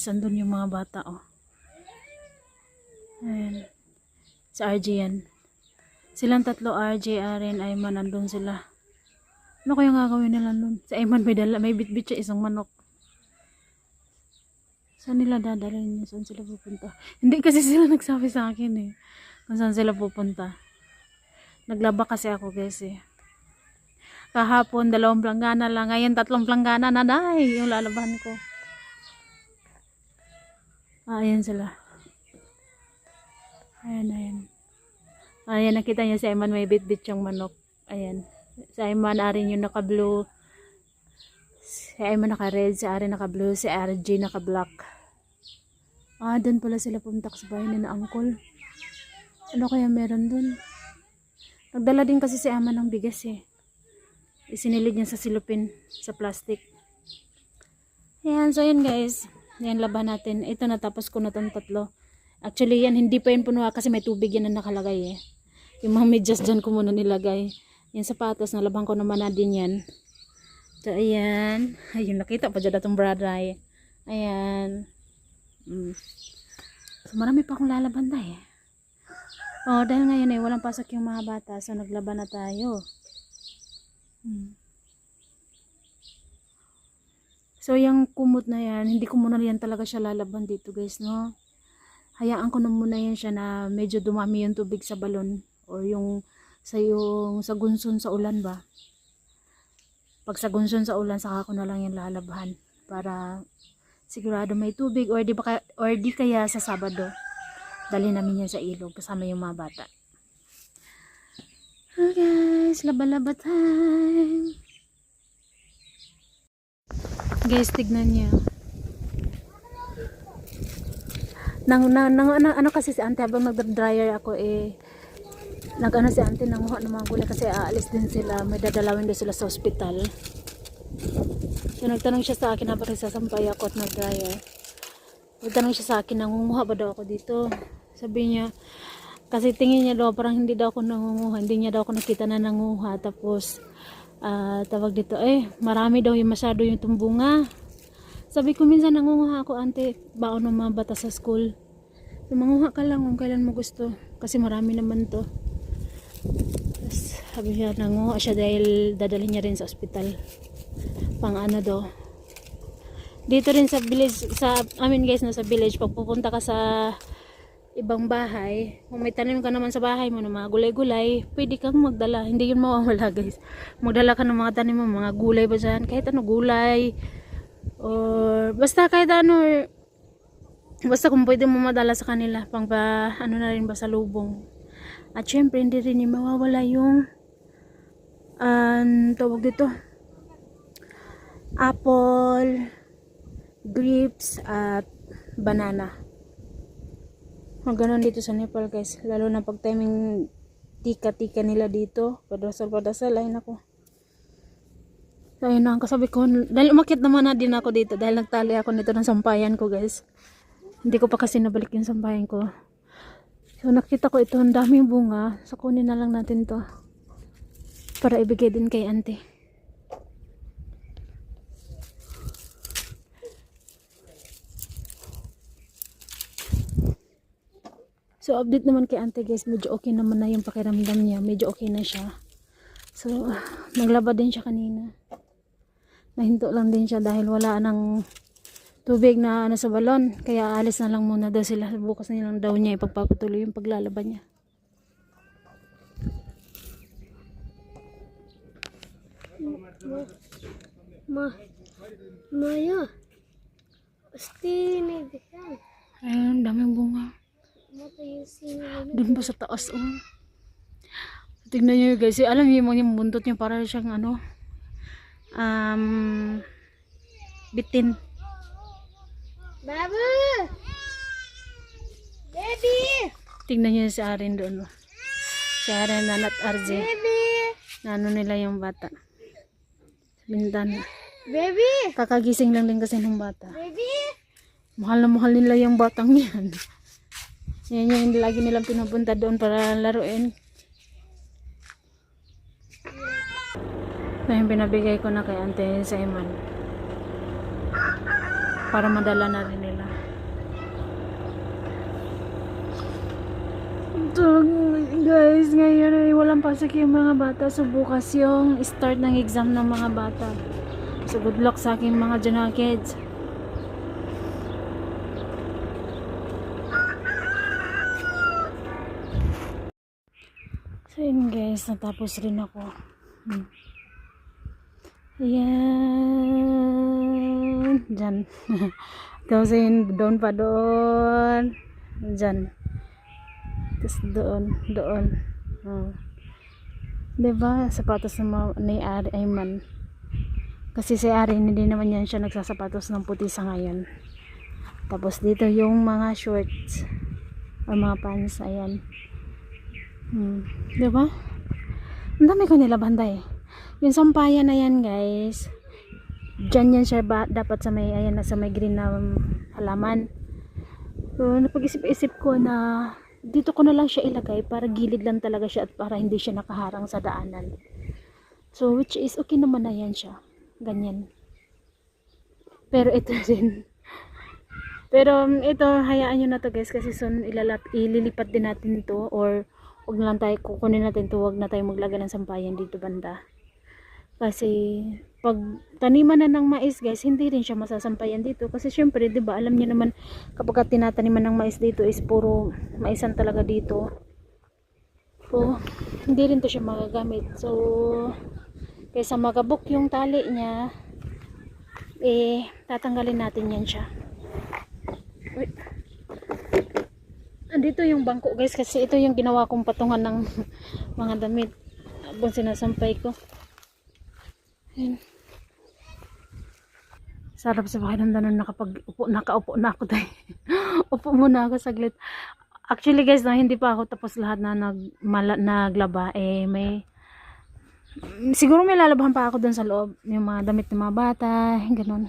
guys, andun yung mga bata, oh. Ayan. Sa RJ yan. Silang tatlo, RJ, Aren, Ayman, andun sila. Ano kaya gagawin nila nun? Si Ayman may bitbit siya isang manok. Saan nila dadalhin? Saan sila pupunta? Hindi kasi sila nagsabi sa akin eh. Kung saan sila pupunta. Naglaba kasi ako guys eh. Kahapon 2 planggana lang. Ngayon 3 planggana na dahil yung lalabahan ko. Ayan sila. Ayan. Ayan, nakita niyo si Ayman may bitbit yung manok. Ayan. Si Ayman, Arin yung naka-blue. Si Ayman naka-red, si Arin naka-blue, si RJ naka-black. Doon pala sila pumunta sa bahay ni na uncle. Ano kaya meron doon? Nagdala din kasi si Ama ng bigas eh. Isinilid niya sa silupin, sa plastic. Ayan, so yan guys. Yan laban natin. Ito natapos ko na itong 3. Actually yan, hindi pa yun puno kasi may tubig yan na nakalagay eh. Yung mga medyas dyan ko muna nilagay. Yung sapatos, nalaban ko naman na din yan. So ayan. Ayun, nakita pa dyan itong braday. Ayan. So marami pa akong lalaban na eh. Dahil ngayon eh walang pasok yung mga bata, so naglaban na tayo. So yung kumot na yan, hindi ko muna yan talaga siya lalaban dito guys, no. Hayaan ko na muna yan siya na medyo dumami yung tubig sa balon or yung sa gunson sa ulan ba. Pag sa gunson sa ulan, saka ko na lang yung lalabahan para sigurado may tubig or di kaya sa Sabado dali namin yan sa ilog kasama yung mga bata. Guys, laba-laba time. Guys, tignan niyo. Ano kasi si Auntie habang nagda-dryer ako eh si Auntie nanguha ng mga gulay kasi aalis din sila, may dadalawin din sila sa ospital. So nagtanong siya sa akin habang nagsasampay ako at nag-dryer. Nagtanong siya sa akin, nangunguha ba daw ako dito? Sabi niya, kasi tingin niya daw parang hindi daw ako nangunguha, hindi niya daw ako nakita na nangunguha. Tapos tawag dito, marami daw yung masyado yung tumbunga. Sabi ko minsan nangunguha ako, Auntie, baon ng mga bata sa school. So, manguha ka lang kung kailan mo gusto kasi marami naman to. Tapos, sabi niya nanguha siya dahil dadalhin niya rin sa ospital. Pang ano daw. Dito rin sa village, guys, sa village, pag pupunta ka sa ibang bahay, kung may tanim ka naman sa bahay mo ng mga gulay-gulay, pwede kang magdala. Hindi yun mawawala guys. Magdala ka ng mga tanim mo, mga gulay ba dyan, kahit ano gulay, or basta kahit ano, basta kung pwede mo madala sa kanila, pang ano na rin ba sa lubong. At syempre, hindi rin yung mawawala yung tawag dito, apple, grapes, at banana. Ganon dito sa Nepal guys, lalo na pag timing tika-tika nila dito, padasal ayun ako. So ayun na ang kasabi ko, dahil umakyat naman na din ako dito dahil nagtali ako nito ng sampayan ko guys. Hindi ko pa kasi nabalik yung sampayan ko. So nakita ko ito, ang daming bunga, so kunin na lang natin to para ibigay din kay Auntie. So update naman kay Auntie guys, medyo okay naman na yung pakiramdam niya, medyo okay na siya. So naglaba din siya kanina. Nahinto lang din siya dahil wala nang tubig na sa balon, kaya alis na lang muna daw sila. Bukas na lang daw niya ipagpapatuloy yung paglalaba niya. Maya. Pasti ni diyan. Ayun, daming bunga. Doon pa sa taas, oh. Tignan nyo guys, alam niyo yung buntot niya para siyang ano, bitin. Babu! Baby! Tignan nyo si Arin doon, oh. Si Arin, Nanat, RJ. Baby! Nano nila yung bata. Bintana. Baby! Kakagising lang din kasi ng bata. Baby! Mahal na mahal nila yung batang yan. Yan yung lagi nilang pinupunta doon para laruin. So yung pinabigay ko na kay Auntie Simon para madala na rin nila. So, guys, ngayon ay walang pasok yung mga bata. So, bukas yung start ng exam ng mga bata. So, good luck sa aking mga dyan kids. So, yun guys, natapos rin ako. Ayan. Dyan. Tapos yun, doon pa doon. Dyan. Tapos doon. Oh. Diba? Sapatos ni Ari Ayman. Kasi si Ari, hindi naman yan siya nagsasapatos ng puti sa ngayon. Tapos dito yung mga shorts. O mga pants. Ayan. Diba? Ang dami ko nila banday. Yung sampayan na yan guys. Diyan yan siya dapat sa may, ayan, sa may green na halaman. So, napag-isip-isip ko na dito ko na lang siya ilagay para gilid lang talaga siya at para hindi siya nakaharang sa daanan. So, which is okay naman na yan siya. Ganyan. Pero ito din. Pero ito, hayaan nyo na to guys kasi soon ililipat din natin ito or wag na lang tayo, kukunin natin ito, wag na tayo maglagay ng sampayan dito banda. Kasi pag taniman na ng mais guys, hindi rin siya masasampayan dito kasi syempre 'di ba, alam niyo naman kapag tinataniman ng mais dito is puro maisan talaga dito. So hindi rin to siya magagamit. So kaysa magabok yung tali niya, tatanggalin natin yan siya. Wait. Andito yung bangko guys kasi ito yung ginawa kong patungan ng mga damit habang sinasampay ko. Ayan. Sarap sa pakiramdam na nakaupo na ako tayo. Upo muna ako saglit. Actually guys, hindi pa ako tapos lahat na naglaba. Siguro may lalabahan pa ako dun sa loob. Yung mga damit ng mga bata, ganun.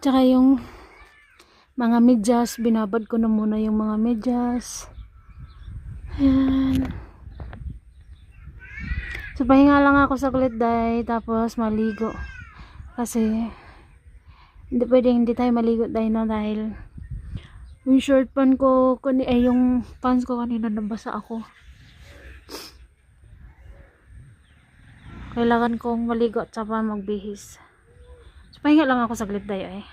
Tsaka yung mga medyas, binabad ko na muna yung mga medyas. Ayan. So, pahinga lang ako saglit dahil tapos maligo. Kasi, hindi tayo maligo dahil no, dahil yung short pants ko, yung pants ko kanina nabasa ako. Kailangan kong maligo at saka magbihis. So, pahinga lang ako saglit dahil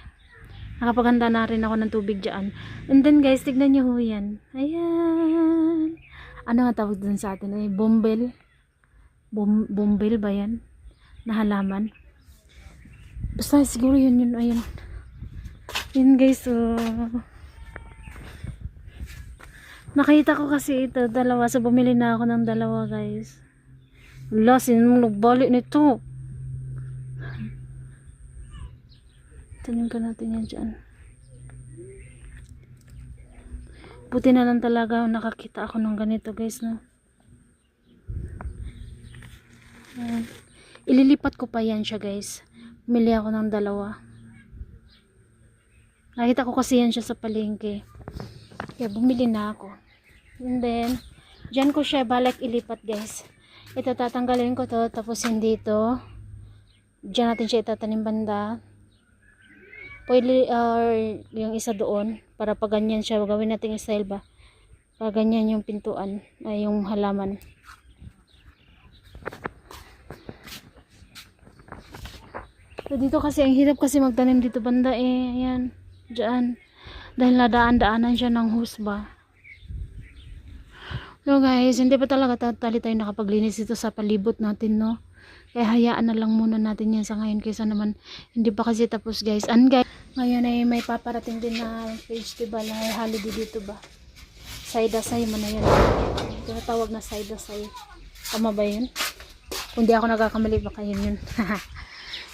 nakapaganda na rin ako ng tubig dyan. And then guys, tignan nyo ho yan. Ayan. Ano nga tawag dun sa atin? Bombel. Bombel ba yan? Na halaman. Basta siguro yun. Ayun. Yun guys. Nakita ko kasi ito. Dalawa. So bumili na ako ng dalawa guys. Wala. Sinong nagbalik nito? Tanim ka natin yan dyan. Buti na lang talaga nakakita ako ng ganito guys, no? Ililipat ko pa yan siya guys. Bumili ako ng dalawa. Nakita ko kasi yan siya sa palengke. Kaya bumili na ako. And then, dyan ko siya balik ilipat guys. Ito tatanggalin ko to. Tapos hindi ito. Dyan natin siya itatanim banda. Pwede yung isa doon para pag ganyan siya gawin natin yung style ba, pag ganyan yung pintuan ay yung halaman. So dito kasi ang hirap kasi magtanim dito banda ayan dyan dahil nadaan-daanan siya ng husba. So guys, hindi pa talaga tayo nakapaglinis dito sa palibot natin, no? Kaya hayaan na lang muna natin yan sa ngayon kaysa naman hindi pa kasi tapos guys. And guys, ngayon ay may paparating din na festival ay holiday dito ba. Saydasay man na yun. Tinatawag na Saydasay. Tama ba yun? Kung di ako nagkakamali baka yun.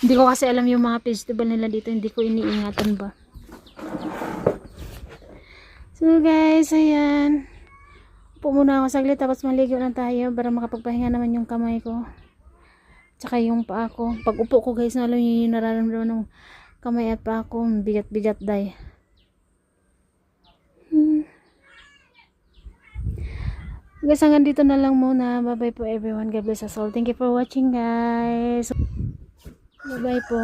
Hindi ko kasi alam yung mga festival nila dito. Hindi ko iniingatan ba. So guys, ayan. Upo muna ako saglit tapos maligo na tayo para makapagpahinga naman yung kamay ko. Tsaka yung paa ko. Pag upo ko guys, alam nyo yung nararamdaman ng kamay at paa ko. Bigat-bigat day. Guys, hanggang dito na lang muna. Bye-bye po everyone. God bless us all. Thank you for watching guys. Bye-bye po.